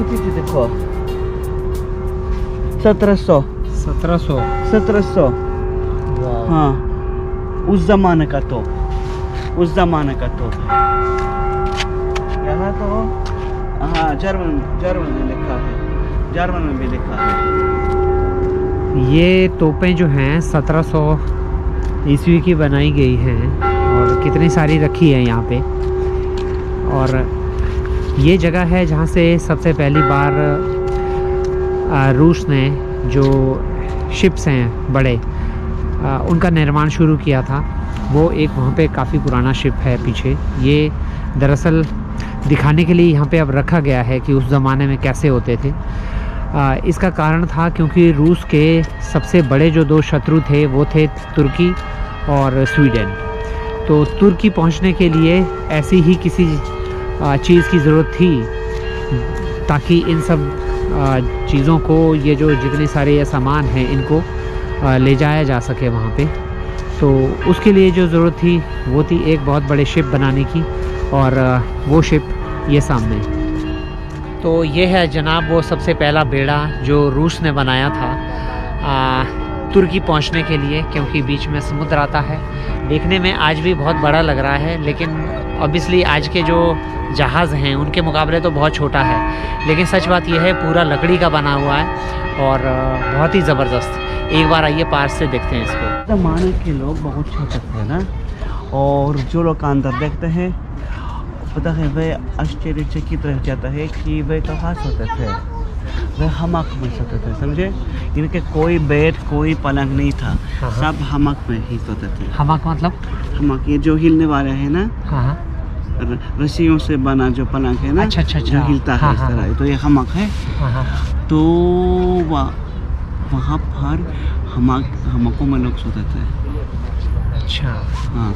Quantity देखो 1700 1700 हाँ उस जमाने का तो यहाँ तो हाँ जर्मन में लिखा है, जर्मन में भी लिखा है। ये तोपें जो हैं 1700 ईस्वी की बनाई गई हैं और कितनी सारी रखी है यहाँ पे। और ये जगह है जहाँ से सबसे पहली बार रूस ने जो शिप्स हैं बड़े उनका निर्माण शुरू किया था। वो एक वहाँ पे काफ़ी पुराना शिप है पीछे। ये दरअसल दिखाने के लिए यहाँ पे अब रखा गया है कि उस ज़माने में कैसे होते थे। इसका कारण था क्योंकि रूस के सबसे बड़े जो दो शत्रु थे वो थे तुर्की और स्वीडन। तो तुर्की पहुँचने के लिए ऐसी ही किसी चीज़ की ज़रूरत थी ताकि इन सब चीज़ों को, ये जो जितने सारे ये सामान हैं, इनको ले जाया जा सके वहाँ पे। तो उसके लिए जो ज़रूरत थी वो थी एक बहुत बड़े शिप बनाने की, और वो शिप ये सामने। तो ये है जनाब वो सबसे पहला बेड़ा जो रूस ने बनाया था तुर्की पहुंचने के लिए, क्योंकि बीच में समुद्र आता है। देखने में आज भी बहुत बड़ा लग रहा है, लेकिन ऑब्वियसली आज के जो जहाज़ हैं उनके मुकाबले तो बहुत छोटा है। लेकिन सच बात यह है पूरा लकड़ी का बना हुआ है और बहुत ही ज़बरदस्त। एक बार आइए पास से देखते हैं इसको। ज़माने के लोग बहुत छोटे थे ना, और जो लोग अंदर देखते हैं पता है वे आश्चर्यचकित रह जाता है कि वे कहाँ सोते थे। वे हमाक में सोते थे, समझे। इनके कोई बेड कोई पलंग नहीं था, सब हमाक में ही सोते थे। हमाक मतलब? हमाक ये जो हिलने वाले है ना, रस्सियों से बना जो पलंग है ना, अच्छा। जो हिलता है इस तरह, तो ये हमाक है। तो वहाँ पर हमाकों में लोग सोते थे। अच्छा हाँ,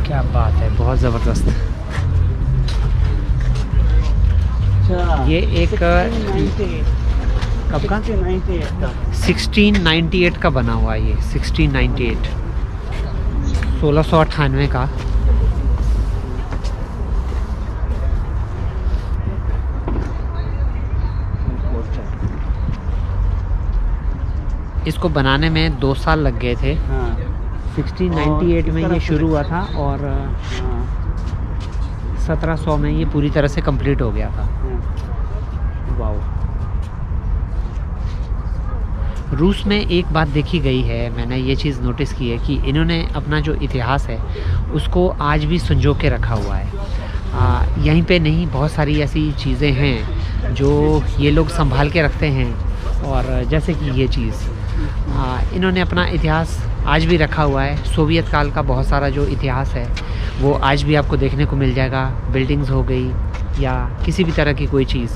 क्या बात है, बहुत ज़बरदस्त। ये एक कब का? 1698 का बना हुआ है। ये 1698 1698 का। इसको बनाने में 2 साल लग गए थे। 1698 में ये शुरू हुआ था और 1700 में ये पूरी तरह से कंप्लीट हो गया था। वाओ। रूस में एक बात देखी गई है, मैंने ये चीज़ नोटिस की है कि इन्होंने अपना जो इतिहास है उसको आज भी संजो के रखा हुआ है। यहीं पे नहीं, बहुत सारी ऐसी चीज़ें हैं जो ये लोग संभाल के रखते हैं। और जैसे कि ये चीज़ इन्होंने अपना इतिहास आज भी रखा हुआ है। सोवियत काल का बहुत सारा जो इतिहास है वो आज भी आपको देखने को मिल जाएगा। बिल्डिंग्स हो गई या किसी भी तरह की कोई चीज़,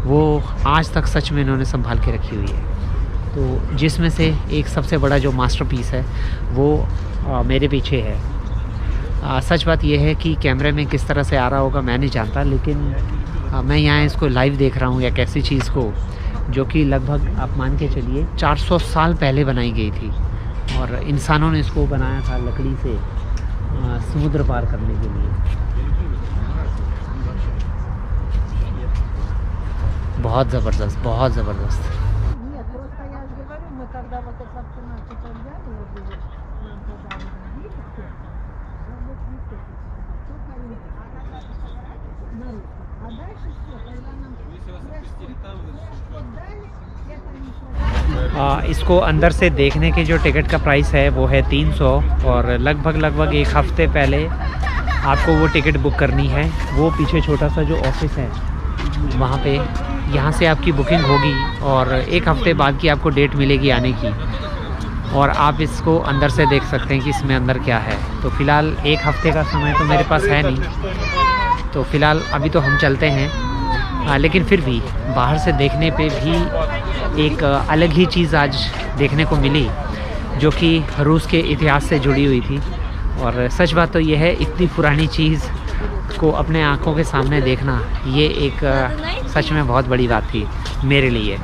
वो आज तक सच में इन्होंने संभाल के रखी हुई है। तो जिसमें से एक सबसे बड़ा जो मास्टरपीस है वो मेरे पीछे है। सच बात यह है कि कैमरे में किस तरह से आ रहा होगा मैं नहीं जानता, लेकिन मैं यहाँ इसको लाइव देख रहा हूँ एक ऐसी चीज़ को जो कि लगभग आप मान के चलिए 400 साल पहले बनाई गई थी, और इंसानों ने इसको बनाया था लकड़ी से समुद्र पार करने के लिए। बहुत ज़बरदस्त, बहुत ज़बरदस्त। इसको अंदर से देखने के जो टिकट का प्राइस है वो है 300, और लगभग एक हफ़्ते पहले आपको वो टिकट बुक करनी है। वो पीछे छोटा सा जो ऑफिस है वहाँ पे, यहाँ से आपकी बुकिंग होगी और एक हफ़्ते बाद की आपको डेट मिलेगी आने की, और आप इसको अंदर से देख सकते हैं कि इसमें अंदर क्या है। तो फ़िलहाल एक हफ़्ते का समय तो मेरे पास है नहीं, तो फ़िलहाल अभी तो हम चलते हैं। लेकिन फिर भी बाहर से देखने पे भी एक अलग ही चीज़ आज देखने को मिली जो कि रूस के इतिहास से जुड़ी हुई थी। और सच बात तो ये है, इतनी पुरानी चीज़ को अपने आँखों के सामने देखना, ये एक सच में बहुत बड़ी बात थी मेरे लिए।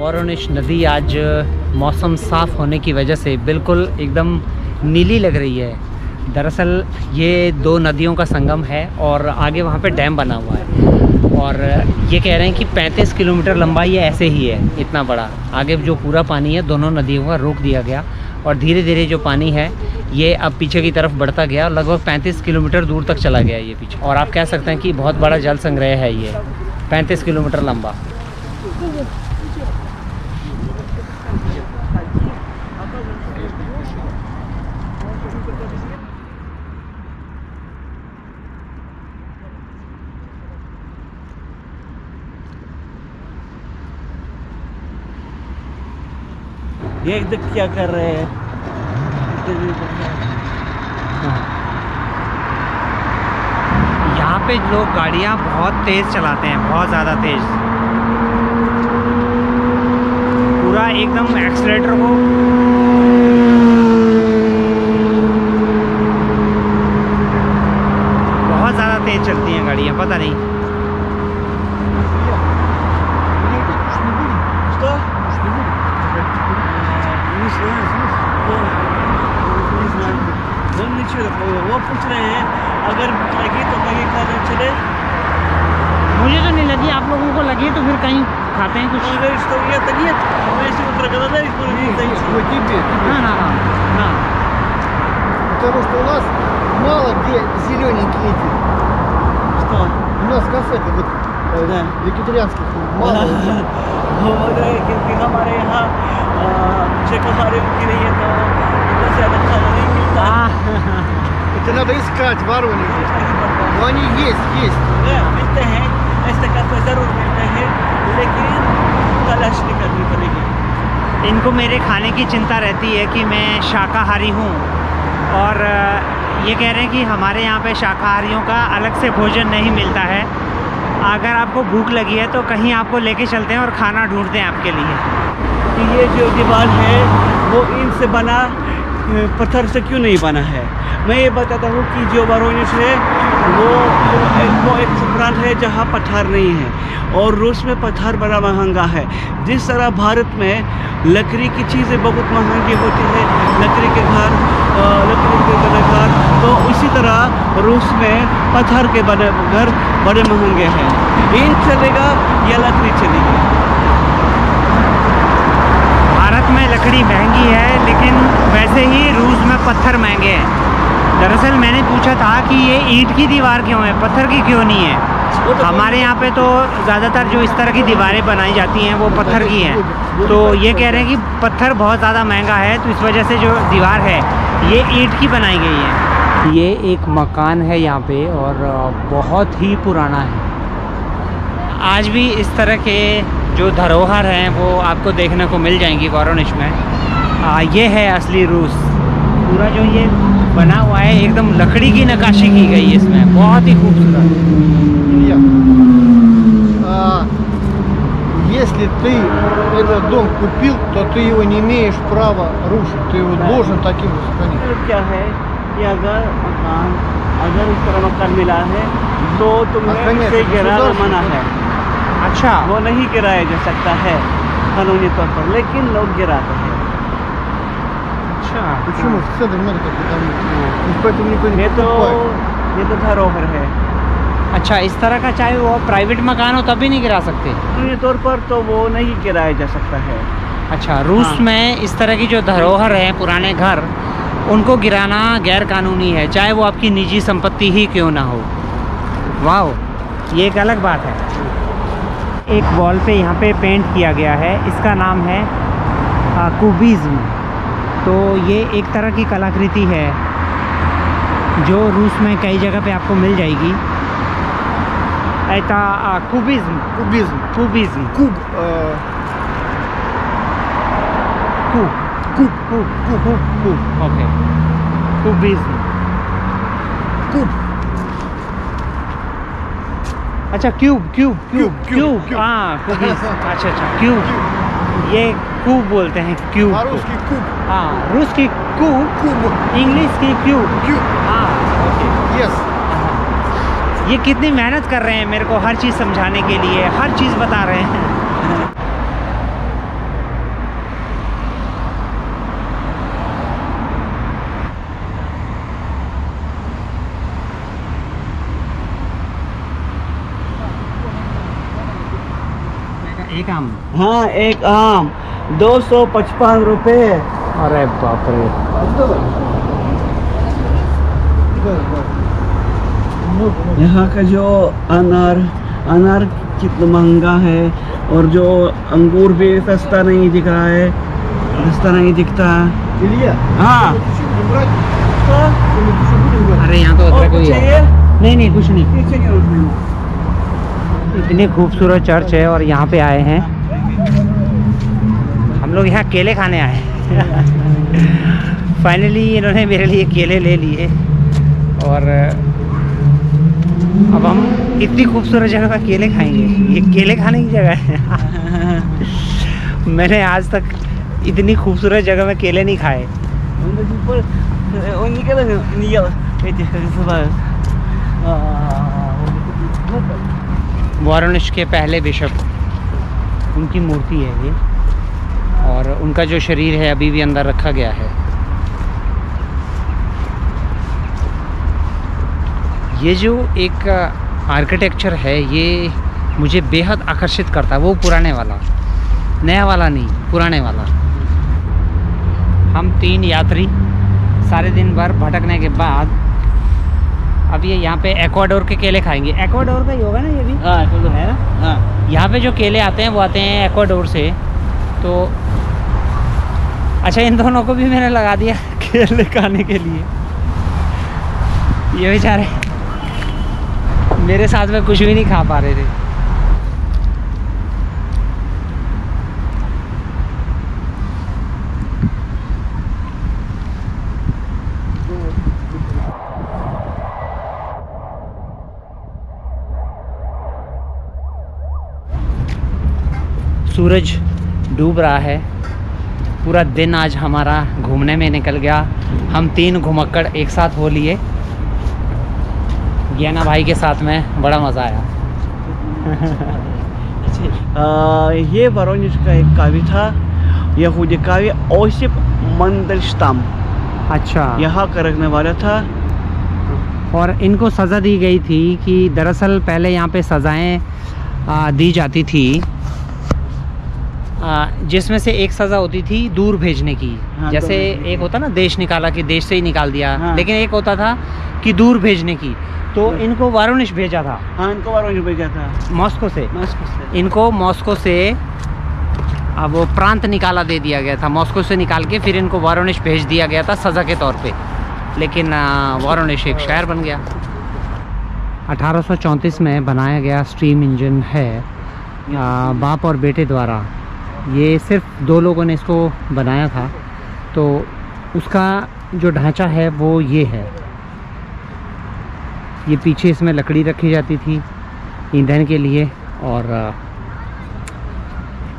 वोरोनिश नदी आज मौसम साफ़ होने की वजह से बिल्कुल एकदम नीली लग रही है। दरअसल ये दो नदियों का संगम है और आगे वहाँ पे डैम बना हुआ है और ये कह रहे हैं कि 35 किलोमीटर लंबा ये ऐसे ही है, इतना बड़ा। आगे जो पूरा पानी है दोनों नदियों का रोक दिया गया और धीरे धीरे जो पानी है ये अब पीछे की तरफ बढ़ता गया, लगभग 35 किलोमीटर दूर तक चला गया ये पीछे। और आप कह सकते हैं कि बहुत बड़ा जल संग्रह है ये, 35 किलोमीटर लंबा। ये देख क्या कर रहे हैं। यहाँ पे लोग गाड़ियाँ बहुत तेज़ चलाते हैं, बहुत ज़्यादा तेज़, पूरा एकदम एक्सीलेटर को बहुत ज़्यादा तेज़ चलती हैं गाड़ियाँ, पता नहीं। वो पूछ रहे हैं अगर लगी तो कहीं खाना चले। मुझे तो नहीं लगी, आप लोगों को लगी तो फिर कहीं खाते हैं कुछ। Что это нет, но если вы проголодались, то не тебе. ना Потому что у нас мало где зелененькие эти. Что? У нас конфеты вот Да. вегетарианских мало. बोल रहे हैं क्योंकि हमारे यहाँ शाकाहारी की नहीं है तो इतना ज़्यादा खाना नहीं मिलता। Это надо искать в Воронеже. Но они есть. मिलते हैं, ऐसे काफ़ी ज़रूर मिलते हैं, लेकिन तलाश नहीं करनी पड़ेगी। इनको मेरे खाने की चिंता रहती है कि मैं शाकाहारी हूँ और ये कह रहे हैं कि हमारे यहाँ पे शाकाहारियों का अलग से भोजन नहीं मिलता है। अगर आपको भूख लगी है तो कहीं आपको लेके चलते हैं और खाना ढूंढते हैं आपके लिए। कि ये जो दीवार है वो ईंट से बना, पत्थर से क्यों नहीं बना है। मैं ये बताता हूँ कि जो वोरोनिश है वो एक प्रांत है जहाँ पत्थर नहीं है और रूस में पत्थर बड़ा महंगा है। जिस तरह भारत में लकड़ी की चीज़ें बहुत महंगी होती है, लकड़ी के घर, लकड़ी के बने घर, तो इसी तरह रूस में पत्थर के बने घर बड़े महंगे हैं। ईंट चलेगा या लकड़ी चलेगी। भारत में लकड़ी महंगी है लेकिन वैसे ही रूस में पत्थर महंगे हैं। दरअसल मैंने पूछा था कि ये ईंट की दीवार क्यों है, पत्थर की क्यों नहीं है। हमारे यहाँ पे तो ज़्यादातर जो इस तरह की दीवारें बनाई जाती हैं वो पत्थर की हैं, तो ये कह रहे हैं कि पत्थर बहुत ज़्यादा महंगा है तो इस वजह से जो दीवार है ये ईंट की बनाई गई है। ये एक मकान है यहाँ पे और बहुत ही पुराना है। आज भी इस तरह के जो धरोहर हैं वो आपको देखने को मिल जाएंगी वोरोनिश में। ये है असली रूस। पूरा जो ये बना हुआ है एकदम लकड़ी की नक्काशी की गई है इसमें, बहुत ही खूबसूरत। Если ты этот дом купил, то ты его не имеешь права рушить. Ты его должен таким же сохранить. क्या है कि अगर इस तरह मकान मिला है तो तुम्हें इसे गिराना मना है। अच्छा, वो नहीं गिराया जा सकता है कानूनी तौर पर, लेकिन लोग गिराते हैं। अच्छा, Почему в центре надо как-то поэтому никто не ये покупает. तो धरोहर है। अच्छा, इस तरह का चाहे वो प्राइवेट मकान हो तब भी नहीं गिरा सकते। कानूनी तौर पर तो वो नहीं गिराया जा सकता है। अच्छा, रूस हाँ। में इस तरह की जो धरोहर है, पुराने घर, उनको गिराना गैर कानूनी है, चाहे वो आपकी निजी संपत्ति ही क्यों ना हो। वाह, ये एक अलग बात है। एक वॉल पे यहाँ पे पेंट किया गया है, इसका नाम है क्यूबिज्म। तो ये एक तरह की कलाकृति है जो रूस में कई जगह पे आपको मिल जाएगी। ऐसा क्यूबिज्म Кубизм. क्यूबिज्म Куб. कूब ओके, क्यूबिज्म। Куб. अच्छा, क्यूब क्यूब। हाँ, क्यूबिज्म। अच्छा, क्यूब, ये क्यूब बोलते हैं, क्यूब। По-русски куб. हाँ, रूस की क्यूब, Куб. इंग्लिश की क्यूब। Куб. हाँ, ओके। Yes. ये कितनी मेहनत कर रहे हैं मेरे को हर चीज़ समझाने के लिए, हर चीज़ बता रहे हैं। हाँ एक आम 255 रुपए। अरे बाप रे। यहाँ का जो अनार कितना महंगा है, और जो अंगूर भी सस्ता नहीं दिख रहा है, सस्ता नहीं दिखता। Илья, हाँ еще будем брать? अरे यहाँ तो अदरक और ही चाहिए? है। नहीं नहीं कुछ नहीं। पीछे नहीं उठना। इतनी खूबसूरत चर्च है और यहाँ पे आए हैं हम लोग। यहाँ केले खाने आए फाइनली इन्होंने मेरे लिए केले ले लिए, और अब हम इतनी खूबसूरत जगह पर केले खाएंगे। ये केले खाने की जगह है मैंने आज तक इतनी खूबसूरत जगह में केले नहीं खाए। Он никогда не ел этих, как называют, वाराणसी के पहले बिशप, उनकी मूर्ति है ये, और उनका जो शरीर है अभी भी अंदर रखा गया है। ये जो एक आर्किटेक्चर है ये मुझे बेहद आकर्षित करता है। वो पुराने वाला, नया वाला नहीं, पुराने वाला। हम 3 यात्री सारे दिन भर भटकने के बाद अब ये यहाँ पे एक्वाडोर के केले खाएंगे। एक्वाडोर का ही होगा ना ये भी? हाँ तो है ना। हाँ यहाँ पे जो केले आते हैं वो आते हैं एक्वाडोर से। तो अच्छा, इन दोनों को भी मैंने लगा दिया केले खाने के लिए। ये बेचारे मेरे साथ में कुछ भी नहीं खा पा रहे थे। सूरज डूब रहा है। पूरा दिन आज हमारा घूमने में निकल गया। हम 3 घुमक्कड़ एक साथ हो लिए। ज्ञाना भाई के साथ में बड़ा मज़ा आया। ये воронеж का एक काव्य था, यहूदी काव्य ओसिप मंडलस्टाम, अच्छा, यहाँ का रखने वाला था। और इनको सज़ा दी गई थी कि दरअसल पहले यहाँ पे सज़ाएं दी जाती थी, जिसमें से एक सज़ा होती थी दूर भेजने की। हाँ, जैसे एक होता ना देश निकाला, कि देश से ही निकाल दिया। हाँ। लेकिन एक होता था कि दूर भेजने की। तो इनको वाराणसी भेजा था, हाँ इनको воронеж भेजा था, मॉस्को से। मॉस्को से। इनको मॉस्को से अब वो प्रांत निकाला दे दिया गया था। मॉस्को से निकाल के फिर इनको वाराणसी भेज दिया गया था सज़ा के तौर पे। लेकिन वाराणसी एक शहर बन गया। 1834 में बनाया गया स्टीम इंजन है, बाप और बेटे द्वारा। ये सिर्फ 2 लोगों ने इसको बनाया था। तो उसका जो ढांचा है वो ये है। ये पीछे इसमें लकड़ी रखी जाती थी ईंधन के लिए, और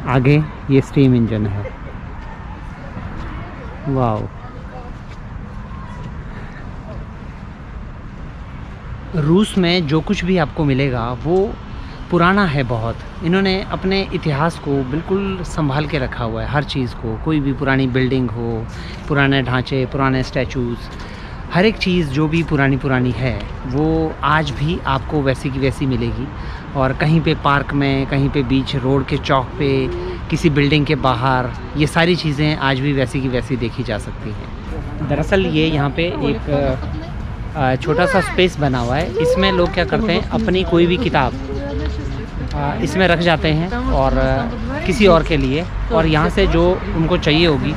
आगे ये स्टीम इंजन है। वाओ। रूस में जो कुछ भी आपको मिलेगा वो पुराना है बहुत। इन्होंने अपने इतिहास को बिल्कुल संभाल के रखा हुआ है, हर चीज़ को। कोई भी पुरानी बिल्डिंग हो, पुराने ढांचे, पुराने स्टैचूज़, हर एक चीज़ जो भी पुरानी है वो आज भी आपको वैसी की वैसी मिलेगी। और कहीं पे पार्क में, कहीं पे बीच रोड के चौक पे, किसी बिल्डिंग के बाहर, ये सारी चीज़ें आज भी वैसी की वैसी देखी जा सकती हैं। दरअसल ये यहाँ पे एक छोटा सा स्पेस बना हुआ है। इसमें लोग क्या करते हैं, अपनी कोई भी किताब इसमें रख जाते हैं और किसी और के लिए, और यहाँ से जो उनको चाहिए होगी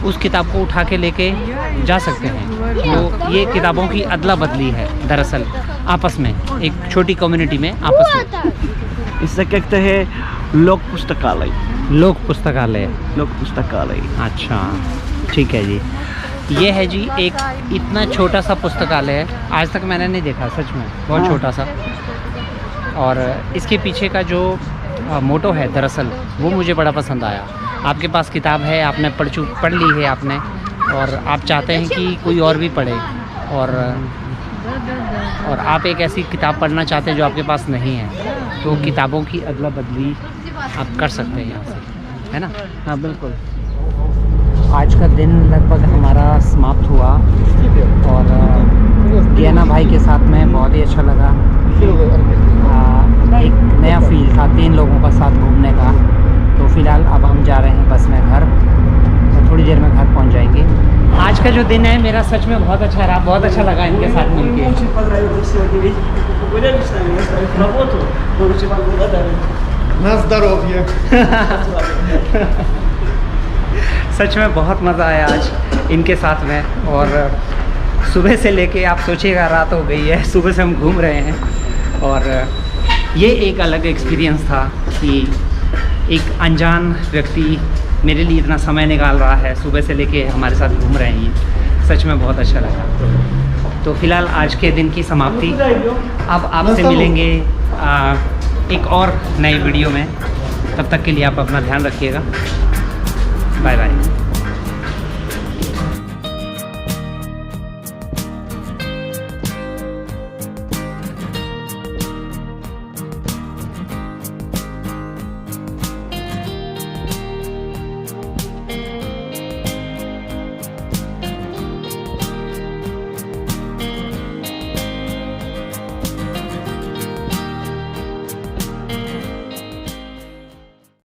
उस किताब को उठा के लेके जा सकते हैं। तो ये किताबों की अदला बदली है दरअसल, आपस में, एक छोटी कम्युनिटी में आपस में। इससे कहते हैं लोक पुस्तकालय। लोक पुस्तकालय। लोक पुस्तकालय। अच्छा, ठीक है जी। ये है जी एक इतना छोटा सा पुस्तकालय है, आज तक मैंने नहीं देखा, सच में बहुत छोटा सा। और इसके पीछे का जो मोटो है दरअसल वो मुझे बड़ा पसंद आया। आपके पास किताब है, आपने पढ़ ली है आपने, और आप चाहते हैं कि कोई और भी पढ़े, और आप एक ऐसी किताब पढ़ना चाहते हैं जो आपके पास नहीं है, तो किताबों की अदला बदली आप कर सकते हैं यहाँ से, है ना? हाँ बिल्कुल। आज का दिन लगभग हमारा समाप्त हुआ, और ज्ञाना भाई के साथ में बहुत ही अच्छा लगा। एक नया फील था 3 लोगों का साथ घूमने का। तो फ़िलहाल अब हम जा रहे हैं बस में घर, तो थोड़ी देर में घर पहुंच जाएंगे। आज का जो दिन है मेरा सच में बहुत अच्छा रहा, बहुत अच्छा लगा इनके साथ मिलके। Очень понравилось сегодня видеть. Гуляли с нами, оставив работу. Мы очень вам благодарны. На здоровье. सच में बहुत मज़ा आया आज इनके साथ में। और सुबह से लेके आप सोचिएगा रात हो गई है, सुबह से हम घूम रहे हैं। और ये एक अलग एक्सपीरियंस था कि एक अनजान व्यक्ति मेरे लिए इतना समय निकाल रहा है, सुबह से लेके हमारे साथ घूम रहे हैं। सच में बहुत अच्छा लगा। तो फ़िलहाल आज के दिन की समाप्ति। अब आपसे मिलेंगे एक और नई वीडियो में। तब तक के लिए आप अपना ध्यान रखिएगा। Bye bye.